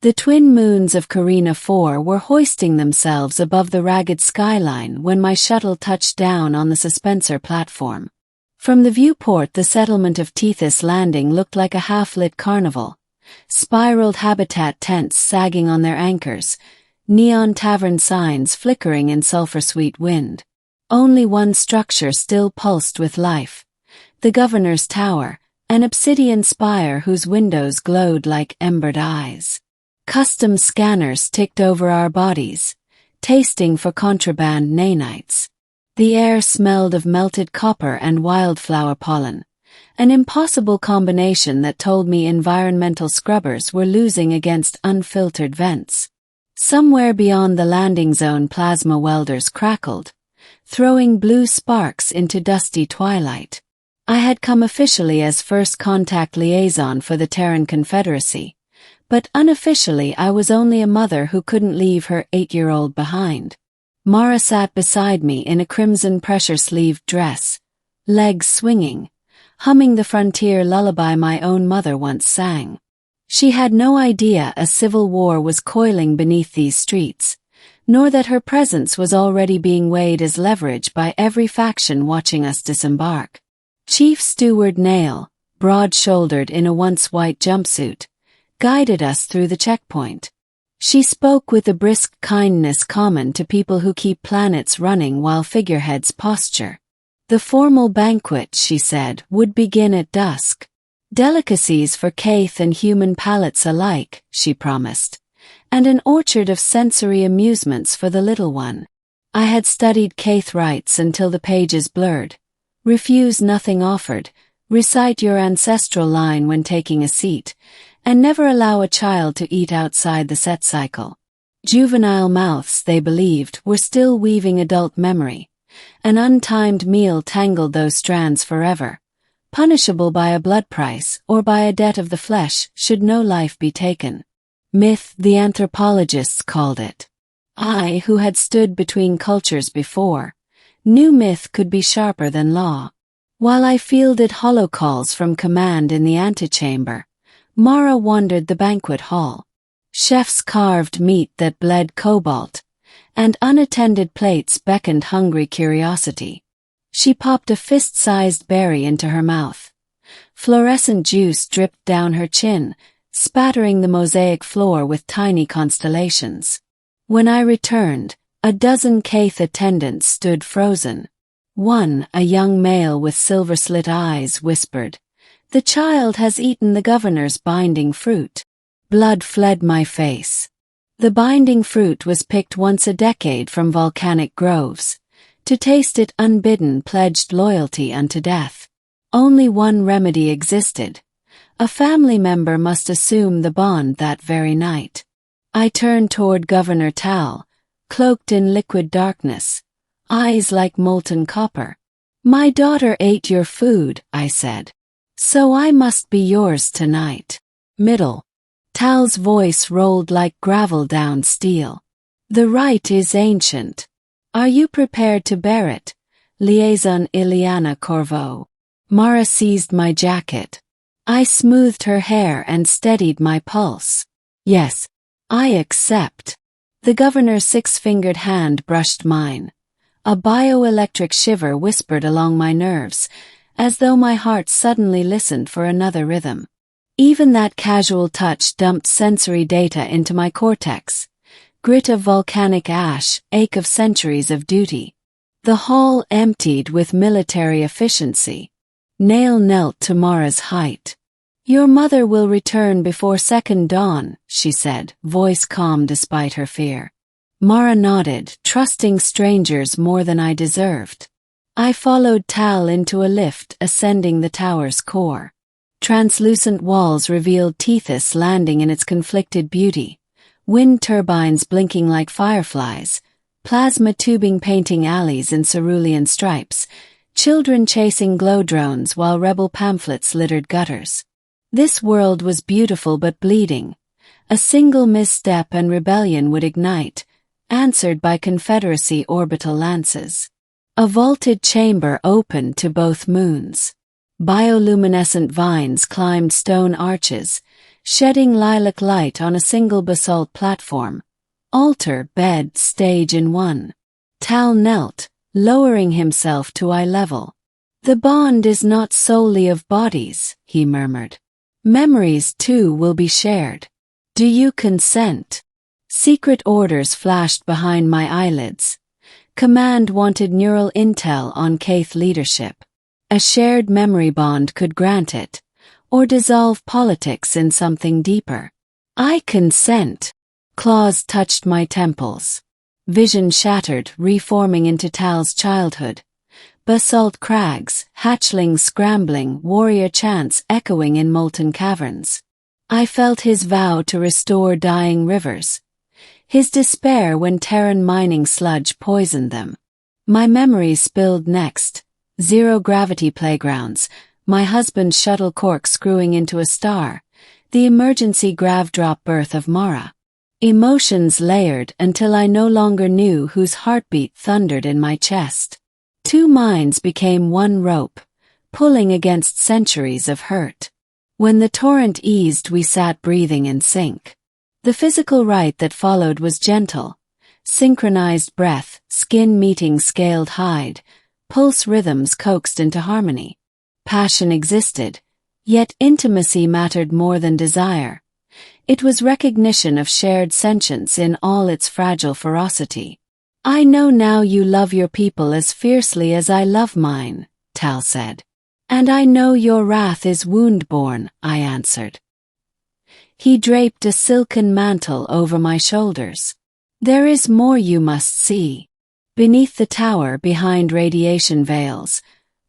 The twin moons of Carina 4 were hoisting themselves above the ragged skyline when my shuttle touched down on the suspensor platform. From the viewport, the settlement of Tethys Landing looked like a half-lit carnival. Spiraled habitat tents sagging on their anchors, neon tavern signs flickering in sulfur-sweet wind. Only one structure still pulsed with life. The governor's tower, an obsidian spire whose windows glowed like embered eyes. Custom scanners ticked over our bodies, tasting for contraband nanites. The air smelled of melted copper and wildflower pollen, an impossible combination that told me environmental scrubbers were losing against unfiltered vents. Somewhere beyond the landing zone, plasma welders crackled, throwing blue sparks into dusty twilight. I had come officially as first contact liaison for the Terran Confederacy, but unofficially I was only a mother who couldn't leave her 8-year-old behind. Mara sat beside me in a crimson pressure-sleeved dress, legs swinging, humming the frontier lullaby my own mother once sang. She had no idea a civil war was coiling beneath these streets, nor that her presence was already being weighed as leverage by every faction watching us disembark. Chief Steward Nail, broad-shouldered in a once-white jumpsuit, guided us through the checkpoint. She spoke with the brisk kindness common to people who keep planets running while figureheads posture. The formal banquet, she said, would begin at dusk. Delicacies for Kaith and human palates alike, she promised, and an orchard of sensory amusements for the little one. I had studied Kaith rites until the pages blurred. Refuse nothing offered, recite your ancestral line when taking a seat, and never allow a child to eat outside the set cycle. Juvenile mouths, they believed, were still weaving adult memory. An untimed meal tangled those strands forever, punishable by a blood price or by a debt of the flesh should no life be taken. Myth, the anthropologists called it. I, who had stood between cultures before, knew myth could be sharper than law. While I fielded hollow calls from command in the antechamber, Mara wandered the banquet hall. Chefs carved meat that bled cobalt, and unattended plates beckoned hungry curiosity. She popped a fist-sized berry into her mouth. Fluorescent juice dripped down her chin, spattering the mosaic floor with tiny constellations. When I returned, a dozen Kaith attendants stood frozen. One, a young male with silver-slit eyes, whispered, "The child has eaten the governor's binding fruit." Blood fled my face. The binding fruit was picked once a decade from volcanic groves. To taste it unbidden pledged loyalty unto death. Only one remedy existed. A family member must assume the bond that very night. I turned toward Governor Tal, cloaked in liquid darkness, eyes like molten copper. "My daughter ate your food," I said. "So I must be yours tonight." Middle. Tal's voice rolled like gravel down steel. "The right is ancient. Are you prepared to bear it, Liaison Ileana Corvo?" Mara seized my jacket. I smoothed her hair and steadied my pulse. "Yes, I accept." The governor's six-fingered hand brushed mine. A bioelectric shiver whispered along my nerves, as though my heart suddenly listened for another rhythm. Even that casual touch dumped sensory data into my cortex. Grit of volcanic ash, ache of centuries of duty. The hall emptied with military efficiency. Nail knelt to Mara's height. "Your mother will return before second dawn," she said, voice calm despite her fear. Mara nodded, trusting strangers more than I deserved. I followed Tal into a lift ascending the tower's core. Translucent walls revealed Tethys Landing in its conflicted beauty. Wind turbines blinking like fireflies, plasma tubing painting alleys in cerulean stripes, children chasing glow drones while rebel pamphlets littered gutters. This world was beautiful but bleeding. A single misstep and rebellion would ignite, answered by Confederacy orbital lances. A vaulted chamber opened to both moons. Bioluminescent vines climbed stone arches, shedding lilac light on a single basalt platform. Altar, bed, stage in one. Tal knelt, lowering himself to eye level. The bond is not solely of bodies, he murmured. Memories too will be shared. Do you consent? Secret orders flashed behind my eyelids. Command wanted neural intel on Keith leadership. A shared memory bond could grant it, or dissolve politics in something deeper. I consent. Claws touched my temples. Vision shattered, reforming into Tal's childhood. Basalt crags, hatchlings scrambling, warrior chants echoing in molten caverns. I felt his vow to restore dying rivers. His despair when Terran mining sludge poisoned them. My memories spilled next. Zero-gravity playgrounds, my husband's shuttle corkscrewing into a star, the emergency grav-drop birth of Mara. Emotions layered until I no longer knew whose heartbeat thundered in my chest. Two minds became one rope, pulling against centuries of hurt. When the torrent eased, we sat breathing in sync. The physical rite that followed was gentle. Synchronized breath, skin meeting scaled hide, pulse rhythms coaxed into harmony. Passion existed, yet intimacy mattered more than desire. It was recognition of shared sentience in all its fragile ferocity. I know now you love your people as fiercely as I love mine, Tal said. And I know your wrath is wound-born, I answered. He draped a silken mantle over my shoulders. There is more you must see. Beneath the tower, behind radiation veils,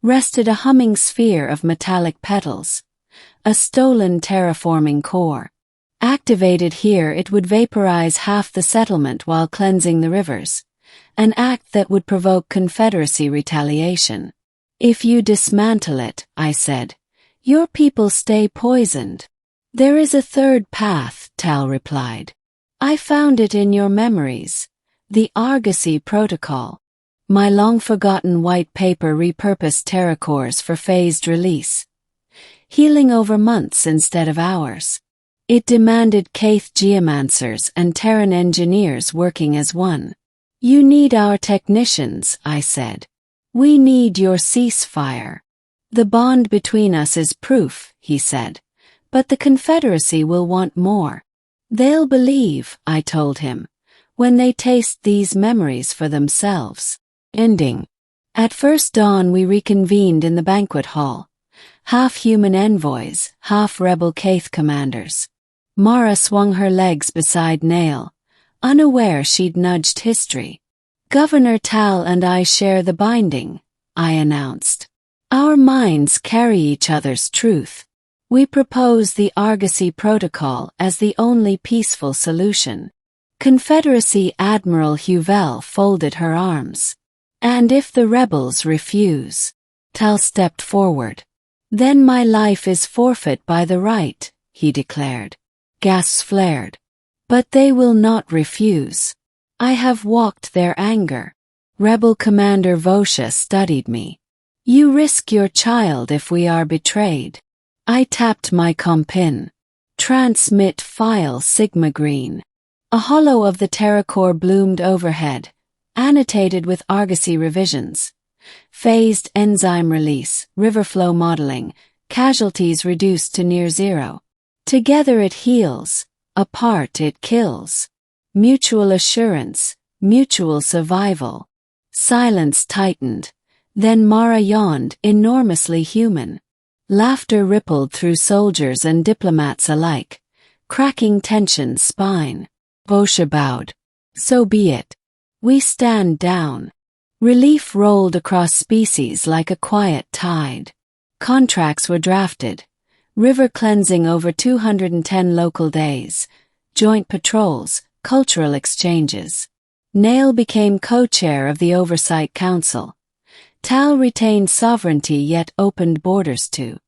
rested a humming sphere of metallic petals, a stolen terraforming core. Activated here, it would vaporize half the settlement while cleansing the rivers, an act that would provoke Confederacy retaliation. If you dismantle it, I said, your people stay poisoned. There is a third path, Tal replied. I found it in your memories. The Argosy Protocol. My long-forgotten white paper repurposed terracores for phased release. Healing over months instead of hours. It demanded Keith geomancers and Terran engineers working as one. You need our technicians, I said. We need your ceasefire. The bond between us is proof, he said. But the Confederacy will want more. They'll believe, I told him, when they taste these memories for themselves. Ending. At first dawn we reconvened in the banquet hall. Half human envoys, half rebel Keith commanders. Mara swung her legs beside Nail, unaware she'd nudged history. Governor Tal and I share the binding, I announced. Our minds carry each other's truth. We propose the Argosy Protocol as the only peaceful solution. Confederacy Admiral Huvel folded her arms. And if the rebels refuse? Tal stepped forward. Then my life is forfeit by the right, he declared. Gasps flared. But they will not refuse. I have walked their anger. Rebel Commander Vosha studied me. You risk your child if we are betrayed. I tapped my compin. Transmit file Sigma Green. A hollow of the terracore bloomed overhead, annotated with Argosy revisions. Phased enzyme release, river flow modeling, casualties reduced to near zero. Together it heals, apart it kills. Mutual assurance, mutual survival. Silence tightened. Then Mara yawned, enormously human. Laughter rippled through soldiers and diplomats alike, cracking tension's spine. Vosha bowed. So be it. We stand down. Relief rolled across species like a quiet tide. Contracts were drafted. River cleansing over 210 local days. Joint patrols, cultural exchanges. Nail became co-chair of the Oversight Council. Tal retained sovereignty yet opened borders to